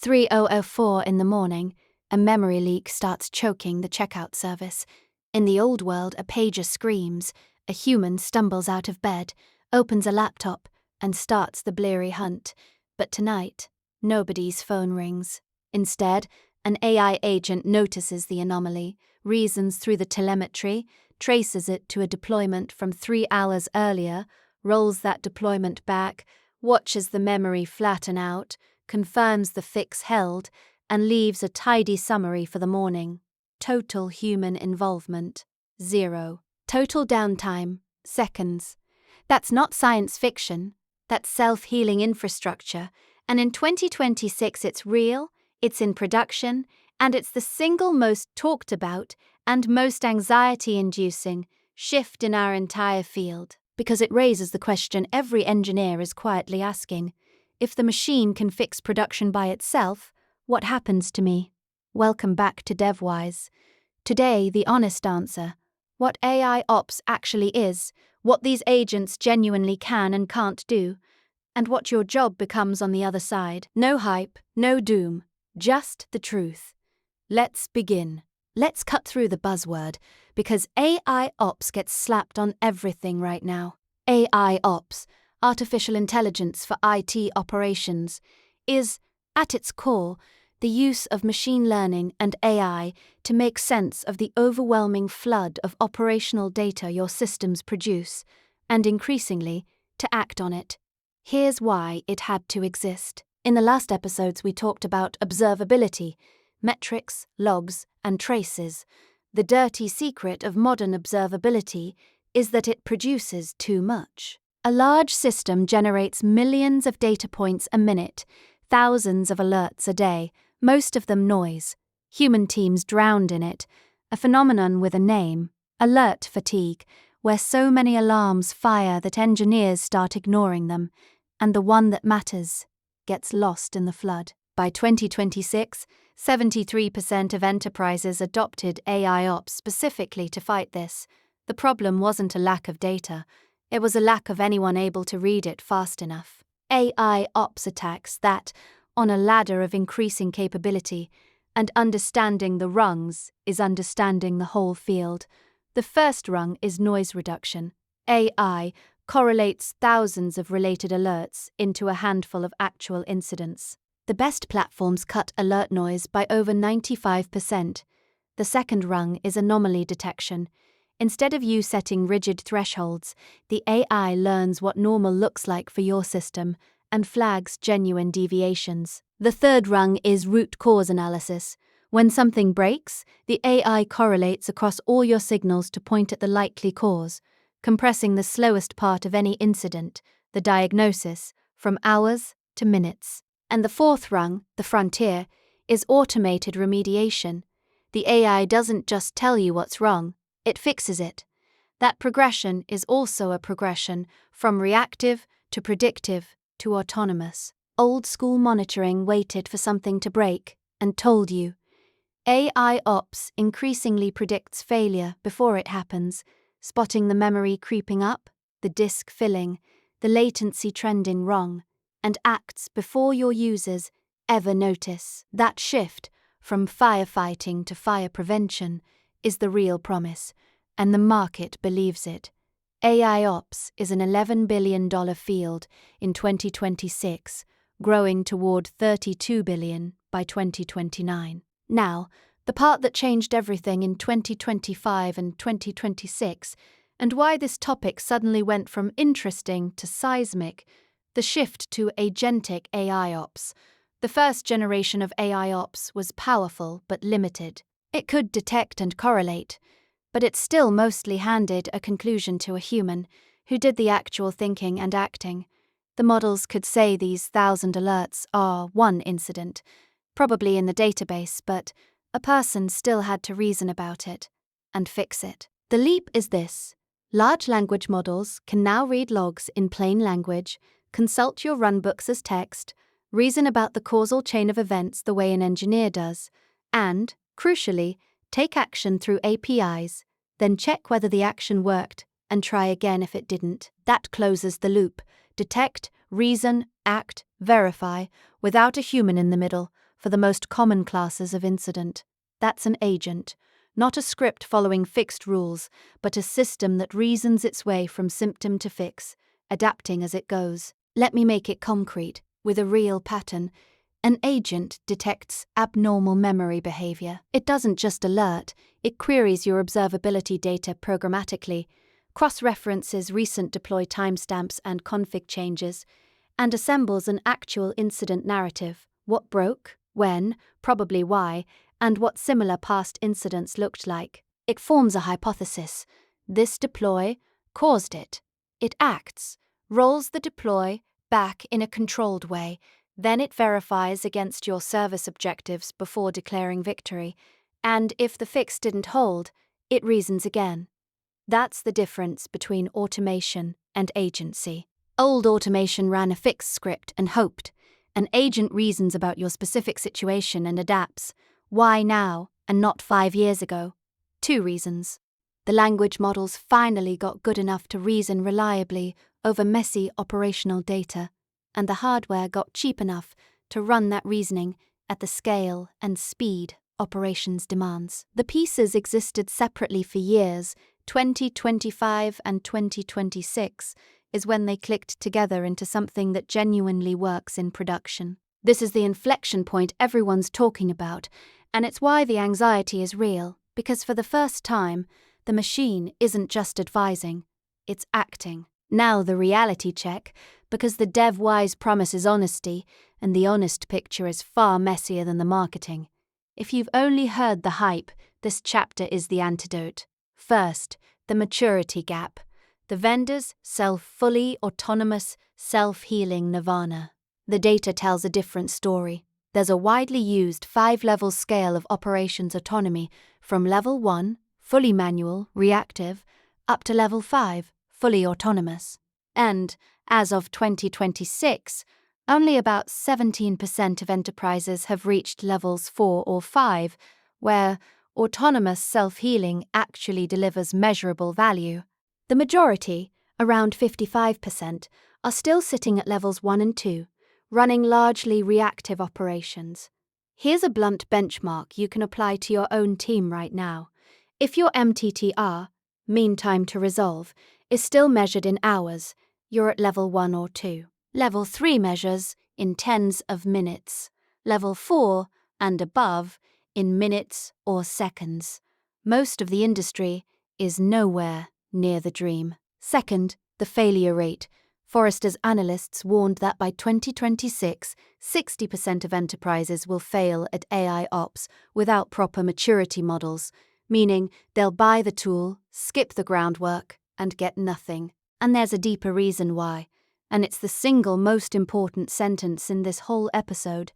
3:04 in the morning, a memory leak starts choking the checkout service. In the old world, a pager screams, a human stumbles out of bed, opens a laptop, and starts the bleary hunt. But tonight, nobody's phone rings. Instead, an AI agent notices the anomaly, reasons through the telemetry, traces it to a deployment from 3 hours earlier, rolls that deployment back, watches the memory flatten out, confirms the fix held, and leaves a tidy summary for the morning. Total human involvement, 0. Total downtime, seconds. That's not science fiction, that's self-healing infrastructure, and in 2026 it's real, it's in production, and it's the single most talked about and most anxiety-inducing shift in our entire field, because it raises the question every engineer is quietly asking: if the machine can fix production by itself, what happens to me? Welcome back to DevWise. Today, the honest answer: what AIOps actually is, what these agents genuinely can and can't do, and what your job becomes on the other side. No hype, no doom, just the truth. Let's begin. Let's cut through the buzzword, because AIOps gets slapped on everything right now. AIOps, artificial intelligence for IT operations, is, at its core, the use of machine learning and AI to make sense of the overwhelming flood of operational data your systems produce, and increasingly, to act on it. Here's why it had to exist. In the last episodes, we talked about observability, metrics, logs, and traces. The dirty secret of modern observability is that it produces too much. A large system generates millions of data points a minute, thousands of alerts a day, most of them noise. Human teams drowned in it, a phenomenon with a name: alert fatigue, where so many alarms fire that engineers start ignoring them, and the one that matters gets lost in the flood. By 2026, 73% of enterprises adopted AIOps specifically to fight this. The problem wasn't a lack of data, it was a lack of anyone able to read it fast enough. AIOps attacks that, on a ladder of increasing capability, and understanding the rungs is understanding the whole field. The first rung is noise reduction. AI correlates thousands of related alerts into a handful of actual incidents. The best platforms cut alert noise by over 95%. The second rung is anomaly detection. Instead of you setting rigid thresholds, the AI learns what normal looks like for your system and flags genuine deviations. The third rung is root cause analysis. When something breaks, the AI correlates across all your signals to point at the likely cause, compressing the slowest part of any incident, the diagnosis, from hours to minutes. And the fourth rung, the frontier, is automated remediation. The AI doesn't just tell you what's wrong, it fixes it. That progression is also a progression from reactive to predictive to autonomous. Old-school monitoring waited for something to break and told you. AIOps increasingly predicts failure before it happens, spotting the memory creeping up, the disk filling, the latency trending wrong, and acts before your users ever notice. That shift from firefighting to fire prevention is the real promise, and the market believes it. AIOps is an $11 billion field in 2026, growing toward $32 billion by 2029. Now, the part that changed everything in 2025 and 2026, and why this topic suddenly went from interesting to seismic: the shift to agentic AIOps. The first generation of AIOps was powerful but limited. It could detect and correlate, but it still mostly handed a conclusion to a human, who did the actual thinking and acting. The models could say these 1,000 alerts are one incident, probably in the database, but a person still had to reason about it and fix it. The leap is this: large language models can now read logs in plain language, consult your runbooks as text, reason about the causal chain of events the way an engineer does, and, crucially, take action through APIs, then check whether the action worked and try again if it didn't. That closes the loop: detect, reason, act, verify, without a human in the middle, for the most common classes of incident. That's an agent, not a script following fixed rules, but a system that reasons its way from symptom to fix, adapting as it goes. Let me make it concrete, with a real pattern. An agent detects abnormal memory behavior. It doesn't just alert, it queries your observability data programmatically, cross-references recent deploy timestamps and config changes, and assembles an actual incident narrative: what broke, when, probably why, and what similar past incidents looked like. It forms a hypothesis. This deploy caused it. It acts, rolls the deploy back in a controlled way, then it verifies against your service objectives before declaring victory, and if the fix didn't hold, it reasons again. That's the difference between automation and agency. Old automation ran a fixed script and hoped. An agent reasons about your specific situation and adapts. Why now and not 5 years ago? 2 reasons. The language models finally got good enough to reason reliably over messy operational data, and the hardware got cheap enough to run that reasoning at the scale and speed operations demands. The pieces existed separately for years. 2025 and 2026 is when they clicked together into something that genuinely works in production. This is the inflection point everyone's talking about, and it's why the anxiety is real, because for the first time, the machine isn't just advising, it's acting. Now the reality check, because the DevWise promises honesty, and the honest picture is far messier than the marketing. If you've only heard the hype, this chapter is the antidote. First, the maturity gap. The vendors sell fully autonomous, self-healing nirvana. The data tells a different story. There's a widely used 5-level scale of operations autonomy from level 1, fully manual, reactive, up to level 5, fully autonomous. And, as of 2026, only about 17% of enterprises have reached levels 4 or 5, where autonomous self-healing actually delivers measurable value. The majority, around 55%, are still sitting at levels 1 and 2, running largely reactive operations. Here's a blunt benchmark you can apply to your own team right now. If your MTTR, mean time to resolve, is still measured in hours, you're at level 1 or 2. Level 3 measures in tens of minutes. Level 4 and above in minutes or seconds. Most of the industry is nowhere near the dream. Second, the failure rate. Forrester's analysts warned that by 2026, 60% of enterprises will fail at AIOps without proper maturity models, meaning they'll buy the tool, skip the groundwork, and get nothing. And there's a deeper reason why, and it's the single most important sentence in this whole episode.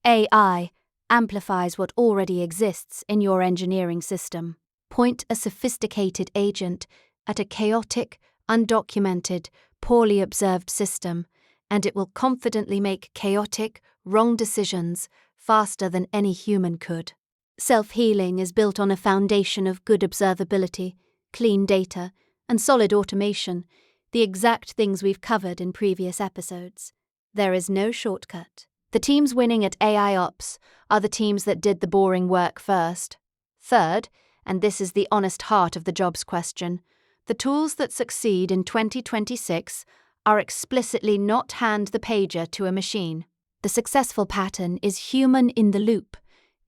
AI amplifies what already exists in your engineering system. Point a sophisticated agent at a chaotic, undocumented, poorly observed system, and it will confidently make chaotic, wrong decisions faster than any human could. Self-healing is built on a foundation of good observability, clean data, and solid automation, the exact things we've covered in previous episodes. There is no shortcut. The teams winning at AIOps are the teams that did the boring work first. Third, and this is the honest heart of the jobs question, the tools that succeed in 2026 are explicitly not hand the pager to a machine. The successful pattern is human in the loop,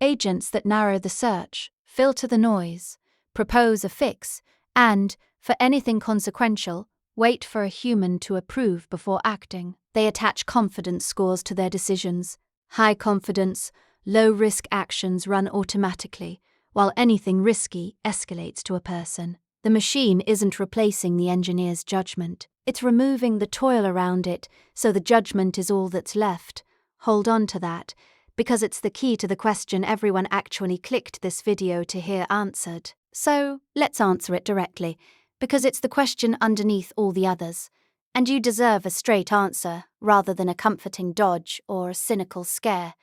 agents that narrow the search, filter the noise, propose a fix, and, for anything consequential, wait for a human to approve before acting. They attach confidence scores to their decisions. High confidence, low-risk actions run automatically, while anything risky escalates to a person. The machine isn't replacing the engineer's judgment. It's removing the toil around it, so the judgment is all that's left. Hold on to that, because it's the key to the question everyone actually clicked this video to hear answered. So, let's answer it directly, because it's the question underneath all the others, and you deserve a straight answer rather than a comforting dodge or a cynical scare.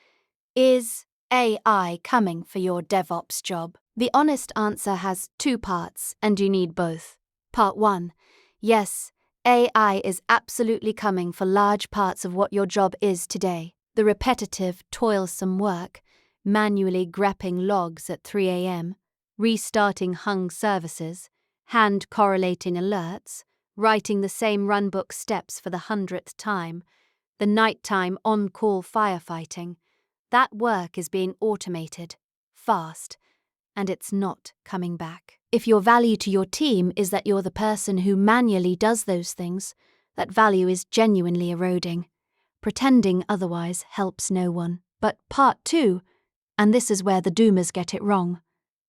Is AI coming for your DevOps job? The honest answer has 2 parts, and you need both. Part 1. Yes, AI is absolutely coming for large parts of what your job is today. The repetitive, toilsome work, manually grepping logs at 3 a.m., restarting hung services, hand correlating alerts, writing the same runbook steps for the 100th time, the nighttime on-call firefighting, that work is being automated, fast, and it's not coming back. If your value to your team is that you're the person who manually does those things, that value is genuinely eroding. Pretending otherwise helps no one. But part 2, and this is where the doomers get it wrong.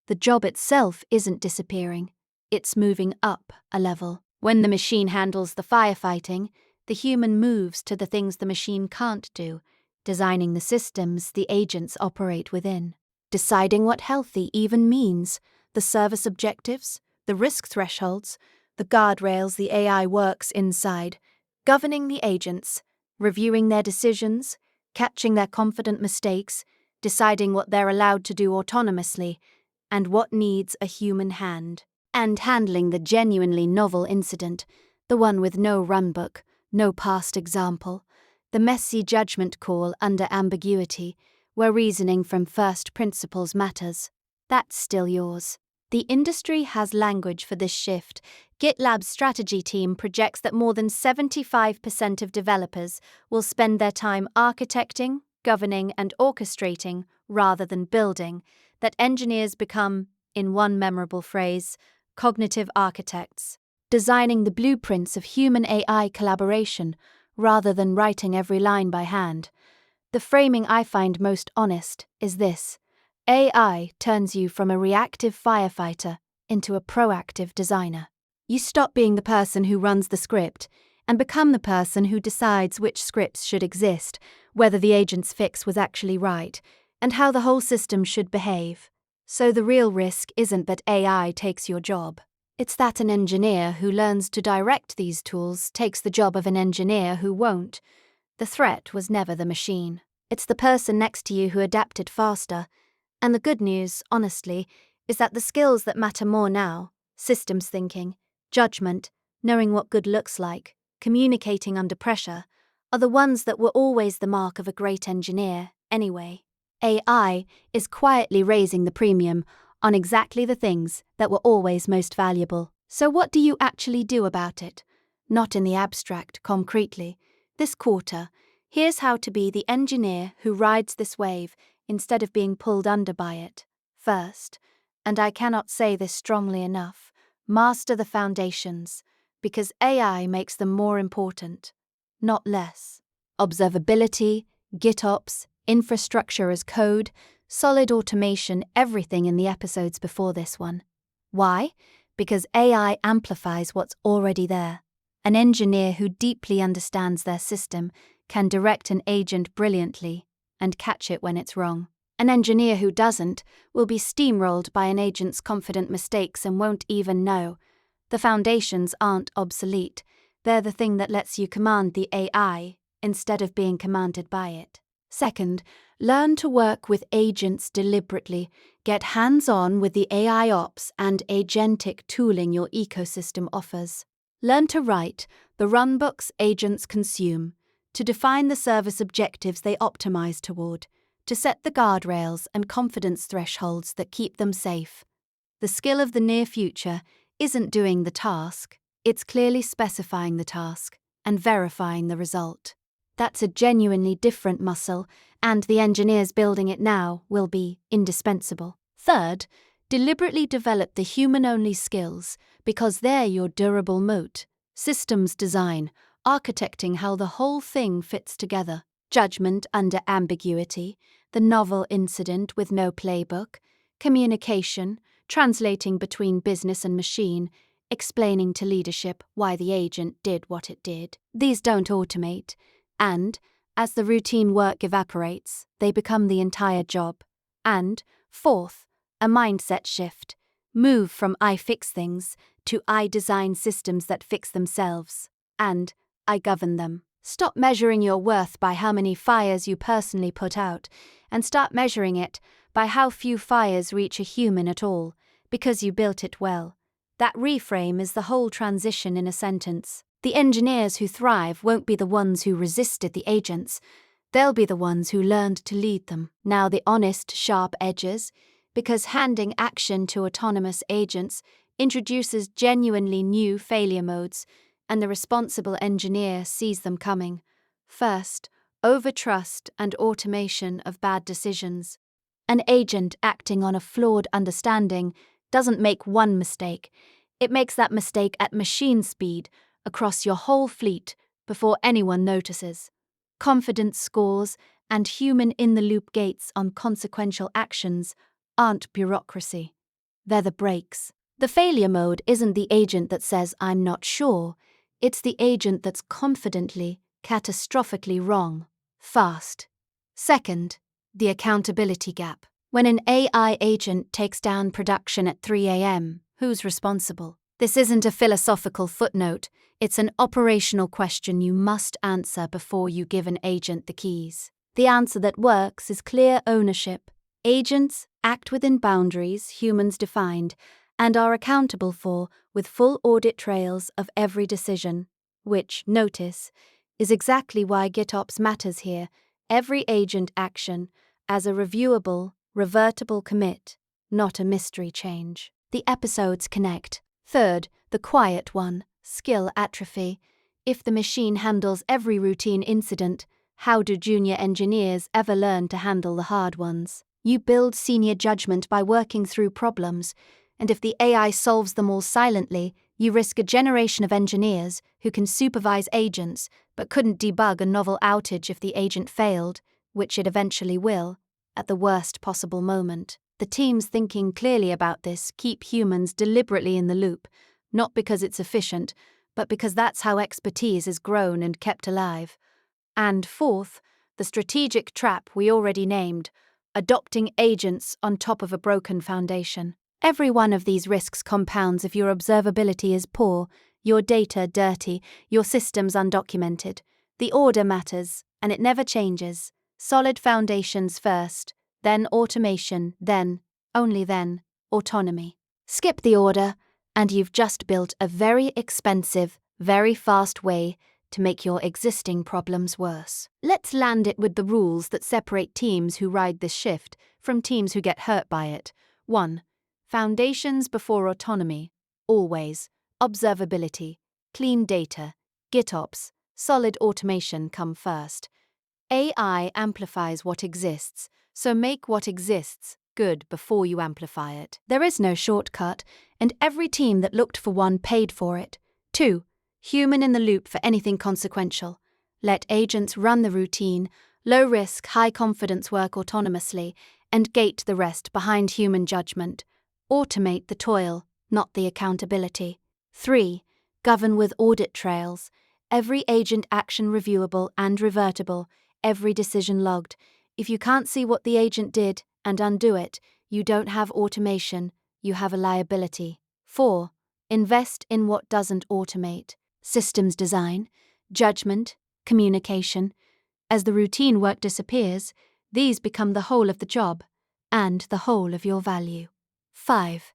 The job itself isn't disappearing, it's moving up a level. When the machine handles the firefighting, the human moves to the things the machine can't do, designing the systems the agents operate within, deciding what healthy even means, the service objectives, the risk thresholds, the guardrails the AI works inside, governing the agents, reviewing their decisions, catching their confident mistakes, deciding what they're allowed to do autonomously, and what needs a human hand, and handling the genuinely novel incident, the one with no runbook, no past example, the messy judgment call under ambiguity, where reasoning from first principles matters. That's still yours. The industry has language for this shift. GitLab's strategy team projects that more than 75% of developers will spend their time architecting, governing, and orchestrating rather than building, that engineers become, in one memorable phrase, cognitive architects, designing the blueprints of human AI collaboration rather than writing every line by hand. The framing I find most honest is this: AI turns you from a reactive firefighter into a proactive designer. You stop being the person who runs the script and become the person who decides which scripts should exist, whether the agent's fix was actually right, and how the whole system should behave. So the real risk isn't that AI takes your job. It's that an engineer who learns to direct these tools takes the job of an engineer who won't. The threat was never the machine. It's the person next to you who adapted faster. And the good news, honestly, is that the skills that matter more now, systems thinking, judgment, knowing what good looks like, communicating under pressure, are the ones that were always the mark of a great engineer, anyway. AI is quietly raising the premium on exactly the things that were always most valuable. So what do you actually do about it? Not in the abstract, concretely. This quarter, here's how to be the engineer who rides this wave instead of being pulled under by it. First, and I cannot say this strongly enough, master the foundations, because AI makes them more important, not less. Observability, GitOps, infrastructure as code, solid automation, everything in the episodes before this one. Why? Because AI amplifies what's already there. An engineer who deeply understands their system can direct an agent brilliantly and catch it when it's wrong. An engineer who doesn't will be steamrolled by an agent's confident mistakes and won't even know. The foundations aren't obsolete. They're the thing that lets you command the AI instead of being commanded by it. Second, learn to work with agents deliberately. Get hands-on with the AIOps and agentic tooling your ecosystem offers. Learn to write the runbooks agents consume, to define the service objectives they optimize toward, to set the guardrails and confidence thresholds that keep them safe. The skill of the near future isn't doing the task, it's clearly specifying the task and verifying the result. That's a genuinely different muscle, and the engineers building it now will be indispensable. Third, deliberately develop the human-only skills, because they're your durable moat. Systems design, architecting how the whole thing fits together. Judgment under ambiguity, the novel incident with no playbook. Communication, translating between business and machine, explaining to leadership why the agent did what it did. These don't automate. And, as the routine work evaporates, they become the entire job. And, fourth, a mindset shift. Move from I fix things to I design systems that fix themselves. And I govern them. Stop measuring your worth by how many fires you personally put out, and start measuring it by how few fires reach a human at all, because you built it well. That reframe is the whole transition in a sentence. The engineers who thrive won't be the ones who resisted the agents. They'll be the ones who learned to lead them. Now the honest, sharp edges, because handing action to autonomous agents introduces genuinely new failure modes, and the responsible engineer sees them coming. First, overtrust and automation of bad decisions. An agent acting on a flawed understanding doesn't make one mistake. It makes that mistake at machine speed across your whole fleet before anyone notices. Confidence scores and human in-the-loop gates on consequential actions aren't bureaucracy. They're the brakes. The failure mode isn't the agent that says, "I'm not sure." It's the agent that's confidently, catastrophically wrong, fast. Second, the accountability gap. When an AI agent takes down production at 3 a.m., who's responsible? This isn't a philosophical footnote, it's an operational question you must answer before you give an agent the keys. The answer that works is clear ownership. Agents act within boundaries humans defined and are accountable for with full audit trails of every decision, which, notice, is exactly why GitOps matters here. Every agent action as a reviewable, revertible commit, not a mystery change. The episodes connect. Third, the quiet one, skill atrophy. If the machine handles every routine incident, how do junior engineers ever learn to handle the hard ones? You build senior judgment by working through problems, and if the AI solves them all silently, you risk a generation of engineers who can supervise agents but couldn't debug a novel outage if the agent failed, which it eventually will, at the worst possible moment. The teams thinking clearly about this keep humans deliberately in the loop, not because it's efficient, but because that's how expertise is grown and kept alive. And fourth, the strategic trap we already named, adopting agents on top of a broken foundation. Every one of these risks compounds if your observability is poor, your data dirty, your systems undocumented. The order matters, and it never changes. Solid foundations first, then automation, then, only then, autonomy. Skip the order, and you've just built a very expensive, very fast way to make your existing problems worse. Let's land it with the rules that separate teams who ride this shift from teams who get hurt by it. 1. Foundations before autonomy. Always. Observability. Clean data. GitOps. Solid automation come first. AI amplifies what exists, so make what exists good before you amplify it. There is no shortcut, and every team that looked for one paid for it. 2. Human in the loop for anything consequential. Let agents run the routine, low-risk, high-confidence work autonomously, and gate the rest behind human judgment. Automate the toil, not the accountability. 3. Govern with audit trails. Every agent action reviewable and revertible, every decision logged. If you can't see what the agent did and undo it, you don't have automation, you have a liability. 4. Invest in what doesn't automate. Systems design, judgment, communication. As the routine work disappears, these become the whole of the job and the whole of your value. 5.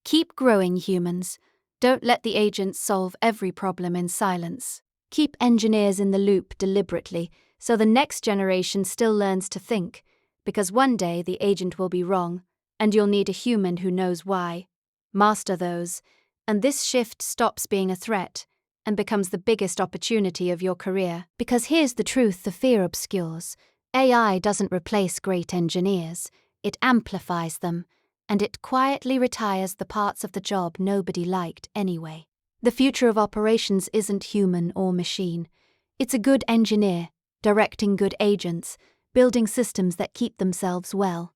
Keep growing, humans. Don't let the agents solve every problem in silence. Keep engineers in the loop deliberately so the next generation still learns to think, because one day the agent will be wrong, and you'll need a human who knows why. Master those, and this shift stops being a threat and becomes the biggest opportunity of your career. Because here's the truth the fear obscures. AI doesn't replace great engineers, it amplifies them, and it quietly retires the parts of the job nobody liked anyway. The future of operations isn't human or machine. It's a good engineer, directing good agents, building systems that keep themselves well.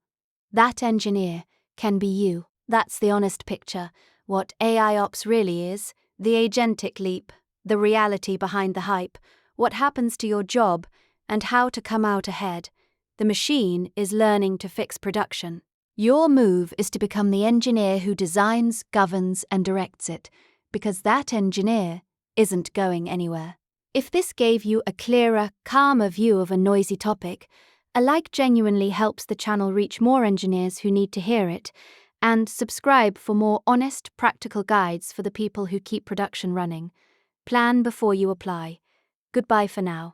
That engineer can be you. That's the honest picture. What AIOps really is, the agentic leap, the reality behind the hype, what happens to your job, and how to come out ahead. The machine is learning to fix production. Your move is to become the engineer who designs, governs, and directs it, because that engineer isn't going anywhere. If this gave you a clearer, calmer view of a noisy topic, a like genuinely helps the channel reach more engineers who need to hear it, and subscribe for more honest, practical guides for the people who keep production running. Plan before you apply. Goodbye for now.